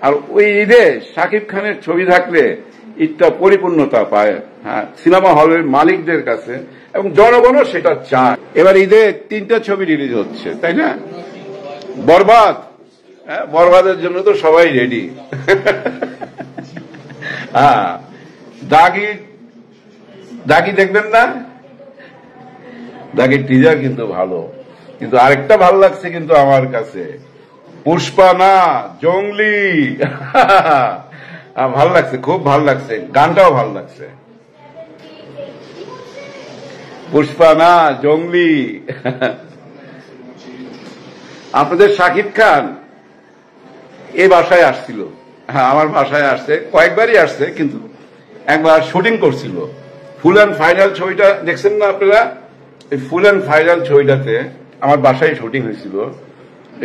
আর ওই ঈদে শাকিব খানের ছবি থাকলে ঈদটা পরিপূর্ণতা পায়, হ্যাঁ, সিনেমা হলের মালিকদের কাছে, এবং জনগণও সেটা চায়। এবার ঈদে 3টা ছবি রিলিজ হচ্ছে, তাই না? বরবাদ, হ্যাঁ, বরবাদের জন্য তো সবাই রেডি। হ্যাঁ, দাগি দেখবেন না? দাগির টিজার কিন্তু ভালো, কিন্তু আরেকটা ভালো লাগছে কিন্তু আমার কাছে, পুষ্পা না জঙ্গলি। ভালো লাগছে, খুব ভালো লাগছে, গানটাও ভালো লাগছে। পুষ্পা না জঙ্গলি। আপনাদের শাকিব খান এই বাসায় আসছিল, হ্যাঁ, আমার বাসায় আসছে, কয়েকবারই আসছে, কিন্তু একবার শুটিং করছিল। ফুল অ্যান্ড ফাইনাল ছবিটা দেখছেন না আপনারা? এই ফুল অ্যান্ড ফাইনাল ছবিটাতে আমার বাসায় শুটিং হয়েছিল।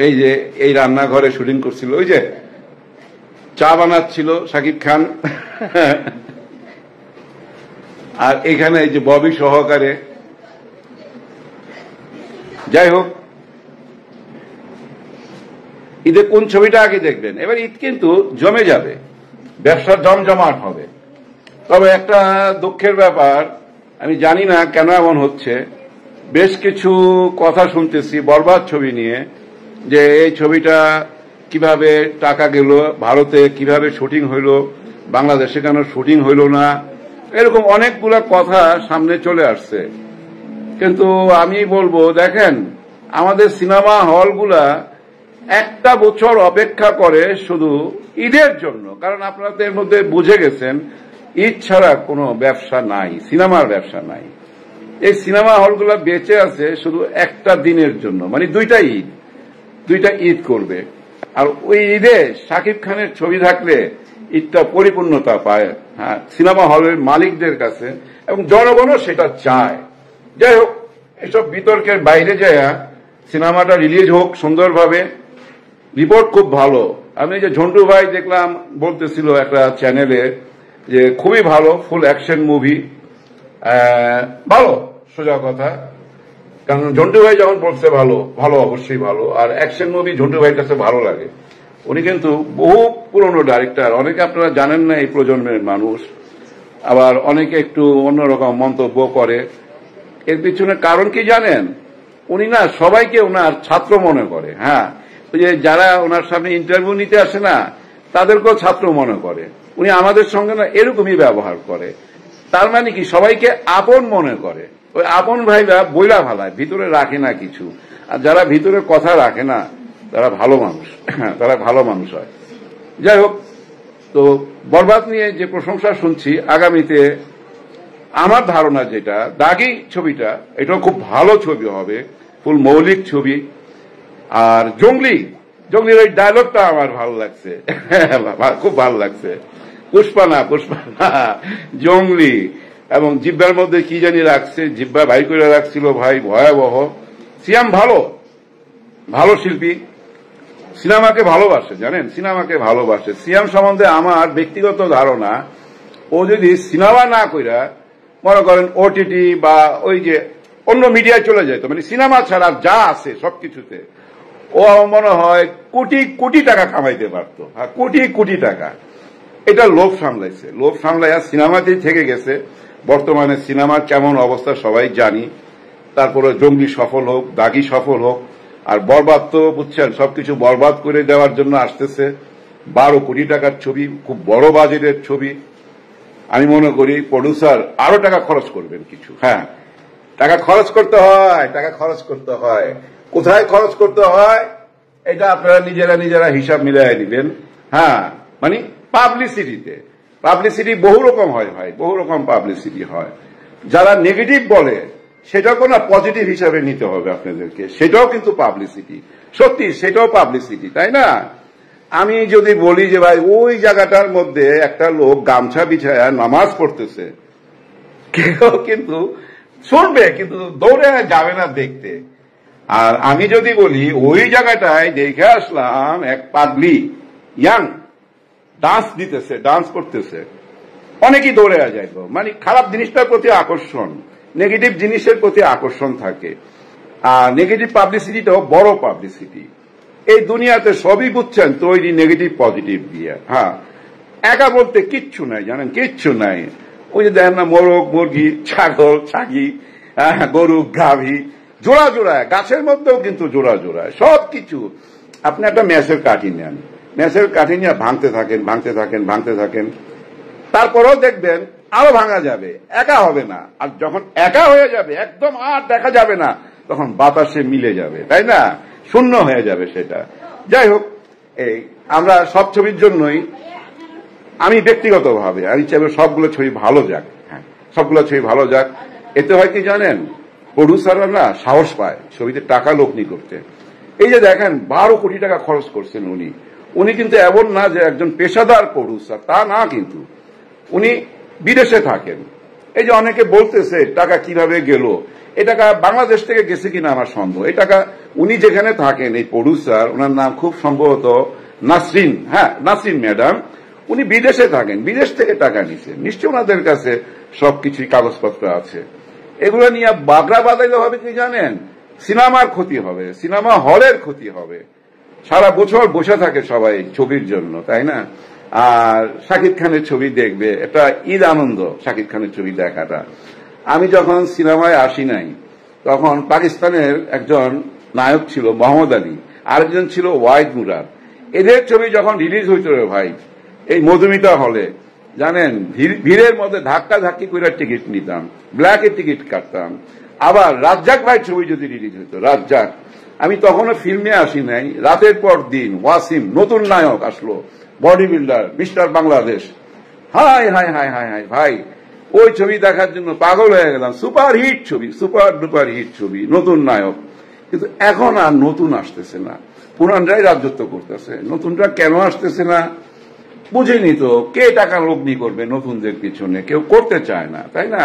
এই যে এই রান্নাঘরে শুটিং করছিল, ওই যে চা বানাচ্ছিল শাকিব খান, আর এখানে এই যে ববি সহকারে। যাই হোক, ঈদে কোন ছবিটা আগে দেখবেন? এবার ঈদ কিন্তু জমে যাবে, ব্যবসা জমজমাট হবে। তবে একটা দুঃখের ব্যাপার, আমি জানি না কেন এমন হচ্ছে, বেশ কিছু কথা শুনতেছি বরবাদ ছবি নিয়ে, যে এই ছবিটা কিভাবে টাকা গেল, ভারতে কিভাবে শুটিং হইল, বাংলাদেশে কেন শুটিং হইল না, এরকম অনেকগুলা কথা সামনে চলে আসছে। কিন্তু আমি বলবো, দেখেন, আমাদের সিনেমা হলগুলা একটা বছর অপেক্ষা করে শুধু ঈদের জন্য, কারণ আপনাদের মধ্যে বুঝে গেছেন ঈদ ছাড়া কোনো ব্যবসা নাই, সিনেমার ব্যবসা নাই। এই সিনেমা হলগুলা বেঁচে আছে শুধু একটা দিনের জন্য, মানে দুইটা ঈদ করবে। আর ওই ঈদে শাকিব খানের ছবি থাকলে ঈদটা পরিপূর্ণতা পায়, হ্যাঁ, সিনেমা হলের মালিকদের কাছে, এবং জনগণও সেটা চায়। যাই হোক, এসব বিতর্কের বাইরে যায় সিনেমাটা রিলিজ হোক সুন্দরভাবে। রিপোর্ট খুব ভালো। আমি যে ঝন্টু ভাই দেখলাম বলতেছিল একটা চ্যানেলে যে খুবই ভালো, ফুল অ্যাকশন মুভি, ভালো, সোজা কথা। কারণ ঝন্টু ভাই যখন বলছে ভালো, অবশ্যই ভালো। আর অ্যাকশন মুভি ঝন্টু ভাইয়ের কাছে ভালো লাগে। উনি কিন্তু বহু পুরনো ডাইরেক্টর, অনেকে আপনারা জানেন না এই প্রজন্মের মানুষ, আবার অনেকে একটু অন্যরকম মন্তব্য করে। এর পিছনে কারণ কি জানেন? উনি না সবাইকে ওনার ছাত্র মনে করে। হ্যাঁ, ওই যে যারা ওনার সামনে ইন্টারভিউ নিতে আসে না, তাদেরকেও ছাত্র মনে করে। উনি আমাদের সঙ্গে না এরকমই ব্যবহার করে। তার মানে কি, সবাইকে আপন মনে করে। ওই আপন ভাইরা বইলা ভালায়, ভিতরে রাখে না কিছু। আর যারা ভিতরে কথা রাখে না, তারা ভালো মানুষ, তারা ভালো মানুষ হয়। যাই হোক, তো বরবাদ নিয়ে যে প্রশংসা শুনছি, আগামীতে আমার ধারণা যেটা, দাগি ছবিটা, এটাও খুব ভালো ছবি হবে, ফুল মৌলিক ছবি। আর জঙ্গলির ওই ডায়লগটা আমার ভালো লাগছে, খুব ভালো লাগছে। পুষ্পা না জঙ্গলি, এবং জিব্বার মধ্যে কি জানি রাখছে, জিব্বা ভাই করে রাখছিল, ভাই ভয়াবহ। সিয়াম ভালো শিল্পী, সিনেমাকে ভালোবাসে, জানেন, সিনেমাকে ভালোবাসে। সিয়াম সম্বন্ধে আমার ব্যক্তিগত ধারণা, ও যদি সিনেমা না কইরা মনে করেন ওটিটি বা ওই যে অন্য মিডিয়ায় চলে যেত, মানে সিনেমা ছাড়া যা আছে সবকিছুতে, ও মনে হয় কোটি কোটি টাকা কামাইতে পারতো। হ্যাঁ, কোটি টাকা। এটা লোভ সামলাইয়া সিনেমাতেই থেকে গেছে। বর্তমানে সিনেমার কেমন অবস্থা সবাই জানি। তারপরে জঙ্গলি সফল হোক, দাগি সফল হোক, আর বরবাদ তো বুঝছেন সবকিছু বরবাদ করে দেওয়ার জন্য আসতেছে। 12 কোটি টাকার ছবি, খুব বড় বাজেটের ছবি। আমি মনে করি প্রডিউসার আরো টাকা খরচ করবেন কিছু। হ্যাঁ, টাকা খরচ করতে হয়। কোথায় খরচ করতে হয় এটা আপনারা নিজেরা হিসাব মিলাই দিবেন। হ্যাঁ, মানে পাবলিসিটি বহু রকম হয় ভাই, বহু রকম পাবলিসিটি হয়। যারা নেগেটিভ বলে সেটাকে না পজিটিভ হিসাবে নিতে হবে আপনাদেরকে, সেটাও কিন্তু পাবলিসিটি, সত্যি সেটাও পাবলিসিটি, তাই না? আমি যদি বলি যে ভাই ওই জায়গাটার মধ্যে একটা লোক গামছা বিছায়া নামাজ পড়তেছে, কেউ কিন্তু শুনবে, কিন্তু দৌড়ে যাবে না দেখতে। আর আমি যদি বলি ওই জায়গাটায় দেখে আসলাম এক পাগলি ইয়াং ডান্স করতেছে, অনেকেই দৌড়ে যায়। মানে খারাপ জিনিসটার প্রতি আকর্ষণ, নেগেটিভ জিনিসের প্রতি আকর্ষণ থাকে। আর নেগেটিভ পাবলিসিটিটাও বড় পাবলিসিটি। এই দুনিয়াতে সবই বুঝছেন তৈরি নেগেটিভ পজিটিভ দিয়ে। হ্যাঁ, একা বলতে কিচ্ছু নাই, জানেন, কিচ্ছু নাই। ওই যে দেখেন না, মোরগ, মুরগি, ছাগল, ছাগি, গরু, গাভী, জোড়া জোড়ায়, গাছের মধ্যেও কিন্তু জোড়া জোড়ায় সবকিছু। আপনি একটা ম্যাচের কাঠি নেন, ম্যাচের কাঠি নিয়ে ভাঙতে থাকেন, ভাঙতে থাকেন, ভাঙতে থাকেন, তারপরেও দেখবেন আরো ভাঙা যাবে, একা হবে না। আর যখন একা হয়ে যাবে, একদম আর দেখা যাবে না, তখন বাতাসে মিলে যাবে, তাই না, শূন্য হয়ে যাবে সেটা। যাই হোক, এই আমরা সব ছবির জন্যই, আমি ব্যক্তিগতভাবে আমি চাইবো সবগুলো ছবি ভালো যাক। হ্যাঁ, সবগুলো ছবি ভালো যাক। এতে হয় কি জানেন, প্রডিউসাররা না সাহস পায় ছবিতে টাকা লগ্নি করতে। এই যে দেখেন 12 কোটি টাকা খরচ করছেন উনি। উনি কিন্তু এমন না যে একজন পেশাদার প্রডিউসার, তা না, কিন্তু উনি বিদেশে থাকেন। এই যে অনেকে বলতেছে টাকা কিভাবে গেল, এই টাকা বাংলাদেশ থেকে গেছে কিনা আমার সন্দেহ। এই টাকা উনি যেখানে থাকেন, এই প্রডিউসার, ওনার নাম খুব সম্ভবত নাসরিন, হ্যাঁ নাসরিন ম্যাডাম, উনি বিদেশে থাকেন, বিদেশ থেকে টাকা নিছেন, নিশ্চয়ই ওনাদের কাছে সবকিছুই কাগজপত্র আছে। এগুলো নিয়ে বাগড়া বাজাইলে হবে কি জানেন, সিনেমার ক্ষতি হবে, সিনেমা হলের ক্ষতি হবে। সারা বছর বসে থাকে সবাই ছবির জন্য, তাই না? আর শাকিব খানের ছবি দেখবে, এটা ঈদ আনন্দ শাকিব খানের ছবি দেখাটা। আমি যখন সিনেমায় আসি নাই, তখন পাকিস্তানের একজন নায়ক ছিল মোহাম্মদ আলী, আরেকজন ছিল ওয়াহিদ মুরাদ। এদের ছবি যখন রিলিজ হইতো রে ভাই, এই মধুমিতা হলে, জানেন, ভিড়ের মধ্যে ধাক্কা ধাক্কি করে টিকিট নিতাম, ব্ল্যাকে টিকিট কাটতাম। আবার রাজ্জাক ভাই ছবি যদি রিলিজ হইতো, রাজ্জাক, আমি তখনও ফিল্মে আসি নাই, রাতের পর দিন ওয়াসিম নতুন নায়ক আসলো, body builder, mister Bangladesh, high high high high high ভাই, ওই ছবি দেখার জন্য পাগল হয়ে গেলাম। সুপার হিট ছবি, সুপার ডুপার হিট ছবি, নতুন নায়ক। কিন্তু এখন আর নতুন আসতেছে না, পুরানরাই রাজত্ব করতেছে। নতুনরা কেন আসতেছে না বুঝিনি তো। কে টাকা লগ্নি করবে নতুনদের পিছনে? কেউ করতে চায় না, তাই না?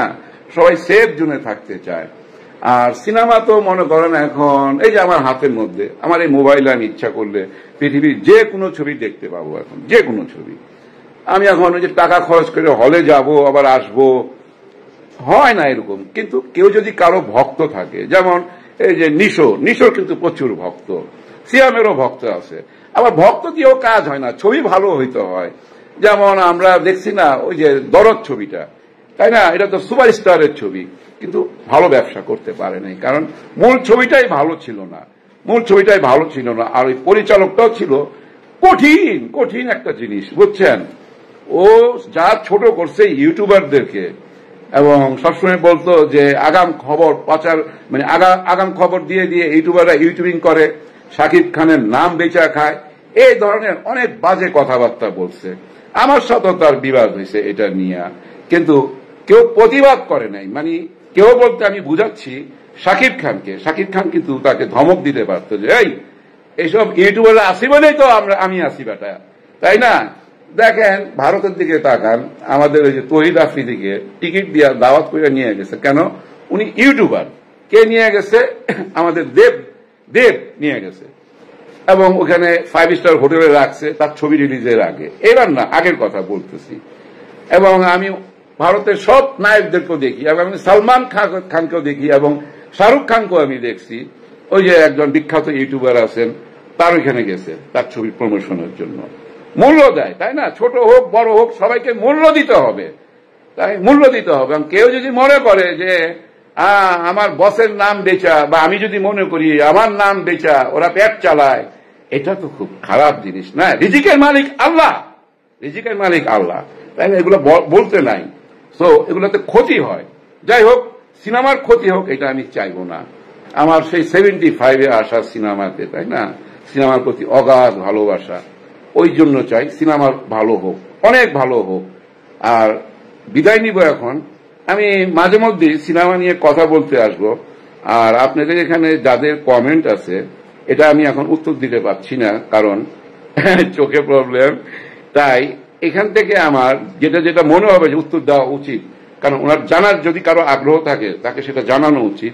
সবাই সেফ জোনে থাকতে চায়। আর সিনেমা তো মনে করেন এখন এই যে আমার হাতের মধ্যে, আমার এই মোবাইলে আমি ইচ্ছা করলে পৃথিবীর যে কোনো ছবি দেখতে পাবো, এখন যে কোনো ছবি। আমি এখন ওই যে টাকা খরচ করে হলে যাব আবার আসবো, হয় না এরকম। কিন্তু কেউ যদি কারো ভক্ত থাকে, যেমন এই যে নিশোর কিন্তু প্রচুর ভক্ত, সিয়ামেরও ভক্ত আছে। আবার ভক্ত দিয়েও কাজ হয় না, ছবি ভালো হইতে হয়। যেমন আমরা দেখছি না ওই যে দরদ ছবিটা, তাই না, এটা তো সুপারস্টারের ছবি, কিন্তু ভালো ব্যবসা করতে পারে নাই, কারণ মূল ছবিটাই ভালো ছিল না, মূল ছবিটাই ভালো ছিল না। আর ওই পরিচালকটাও ছিল কঠিন কঠিন একটা জিনিস, বুঝছেন। ও যা ছোট করছে ইউটিউবারদেরকে, এবং সবসময় বলতো যে আগাম খবর পাচার, মানে আগাম খবর দিয়ে দিয়ে ইউটিউবাররা ইউটিউবিং করে, শাকিব খানের নাম বেচা খায়, এই ধরনের অনেক বাজে কথাবার্তা বলছে। আমার সাথেও তার বিবাদ হয়েছে এটা নিয়ে, কিন্তু কেউ প্রতিবাদ করে নাই। মানে কেউ বলতে আমি বুঝাচ্ছি শাকিব খান কিন্তু তাকে ধমক দিতে পারতো যে এইসব ইউটিউবাররা আসি বলেই তো আমি আসি বেটা, তাই না? দেখেন ভারতের দিকে তাকান, আমাদের ওই যে তহিদ আফ্রিদিকে টিকিট দিয়া দাওয়াত করে নিয়ে গেছে, কেন? উনি ইউটিউবার। কে নিয়ে গেছে? আমাদের দেব নিয়ে গেছে, এবং ওখানে 5 স্টার হোটেলে রাখছে তার ছবি রিলিজের আগে। এবার না, আগের কথা বলতেছি। এবং আমি ভারতের সব নায়কদেরকেও দেখি, এবং আমি সালমান খানকেও দেখি, এবং শাহরুখ খানকেও আমি দেখছি। ওই যে একজন বিখ্যাত ইউটিউবার আছেন, তার ওইখানে গেছে তার ছবি প্রমোশনের জন্য। মূল্য দেয়, তাই না? ছোট হোক বড় হোক সবাইকে মূল্য দিতে হবে, তাই মূল্য দিতে হবে। এবং কেউ যদি মনে করে যে আমার বসের নাম বেচা, বা আমি যদি মনে করি আমার নাম বেচা, ওরা পেট চালায়, এটা তো খুব খারাপ জিনিস না। রিজিকের মালিক আল্লাহ, রিজিকের মালিক আল্লাহ, তাই না? এগুলো বলতে নাই। তো এগুলোতে ক্ষতি হয়। যাই হোক, সিনেমার ক্ষতি হোক এটা আমি চাইবো না। আমার সেই 75-এ আসা সিনেমাতে, তাই না, সিনেমার প্রতি অগাধ ভালোবাসা, ওই জন্য চাই সিনেমার ভালো হোক, অনেক ভালো হোক। আর বিদায় নিব এখন। আমি মাঝে মধ্যে সিনেমা নিয়ে কথা বলতে আসবো, আর আপনাদের এখানে যাদের কমেন্ট আছে এটা আমি এখন উত্তর দিতে পারছি না, কারণ চোখে প্রবলেম। তাই এখান থেকে আমার যেটা যেটা মনে হবে যে উত্তর দেওয়া উচিত, কারণ ওনার জানার যদি কারো আগ্রহ থাকে তাকে সেটা জানানো উচিত।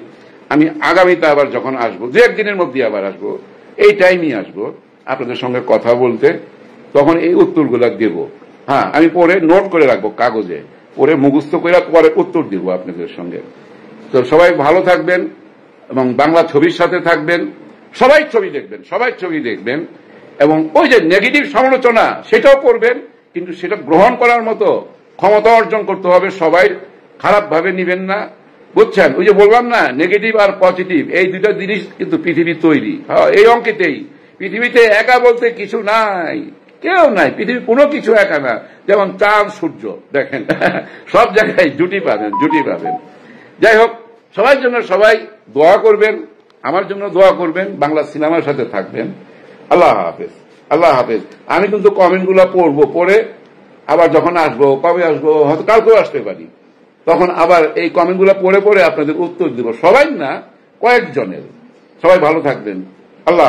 আমি আগামীতে আবার যখন আসবো, 2-1 দিনের মধ্যে আবার আসবো, এই টাইমই আসবো আপনাদের সঙ্গে কথা বলতে, তখন এই উত্তরগুলা দেব। হ্যাঁ, আমি পরে নোট করে রাখবো কাগজে, পরে মুখস্থ করে পরে উত্তর দিব আপনাদের সঙ্গে। তো সবাই ভালো থাকবেন এবং বাংলা ছবির সাথে থাকবেন। সবাই ছবি দেখবেন এবং ওই যে নেগেটিভ সমালোচনা সেটাও করবেন, কিন্তু সেটা গ্রহণ করার মতো ক্ষমতা অর্জন করতে হবে। সবাই খারাপ ভাবে নিবেন না, বুঝছেন? ওই যে বললাম না, নেগেটিভ আর পজিটিভ এই দুটা জিনিস কিন্তু পৃথিবী তৈরি, এই অঙ্কেতেই। পৃথিবীতে একা বলতে কিছু নাই, কেউ নাই, পৃথিবী কোনো কিছু একা না। যেমন চাঁদ সূর্য দেখেন, সব জায়গায় জুটি পাবেন। যাই হোক, সবার জন্য সবাই দোয়া করবেন, আমার জন্য দোয়া করবেন, বাংলা সিনেমার সাথে থাকবেন। আল্লাহ হাফেজ। আমি কিন্তু কমেন্টগুলো পড়বো, পড়ে আবার যখন আসবো, কবে আসবো, হয়তো কালকেও আসতে পারি, তখন আবার এই কমেন্টগুলো পড়ে আপনাদের উত্তর দিব। সবাই না, কয়েকজনের। সবাই ভালো থাকবেন। আল্লাহ।